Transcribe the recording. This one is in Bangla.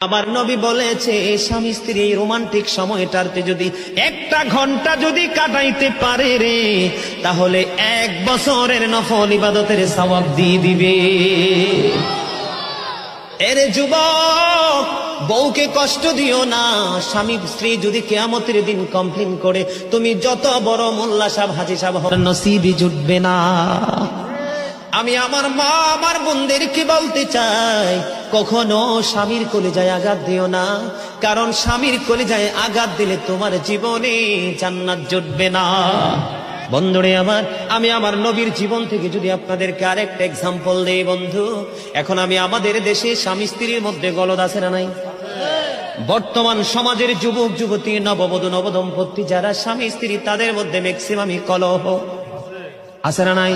আমার নবী বলেছে স্বামী স্ত্রী এই রোমান্টিক সময়টাতে যদি একটা ঘন্টা যদি কাটাইতে পারে রে, তাহলে 1 বছরের নফল ইবাদতের সওয়াব দিয়ে দিবে। এরে যুবক, বউকে কষ্ট দিও না। স্বামী স্ত্রী যদি কিয়ামতের দিন কমপ্লেইন করে, তুমি যত বড় মোল্লা সাহেব হাজী সাহেব হও, নসিবই জুটবে না। আমি আমার মা আমার বোনদেরকে বলতে চাই, কখনো স্বামীর কলিজায় আঘাত দিও না, কারণ স্বামীর কলিজায় আঘাত দিলে তোমার জীবনে জান্নাত জুটবে না। বন্ধুরে আমার, আমি আমার নবীর জীবন থেকে যদি আপনাদেরকে আরেকটা এক্সাম্পল দেই বন্ধু, এখন আমি আমাদের দেশে স্বামী স্ত্রীর মধ্যে গলদ আছে না নাই? বর্তমান সমাজের যুবক যুবতী, নববধূ নবদম্পতি যারা স্বামী স্ত্রী, তাদের মধ্যে ম্যাক্সিমামই কলহ আছে না নাই?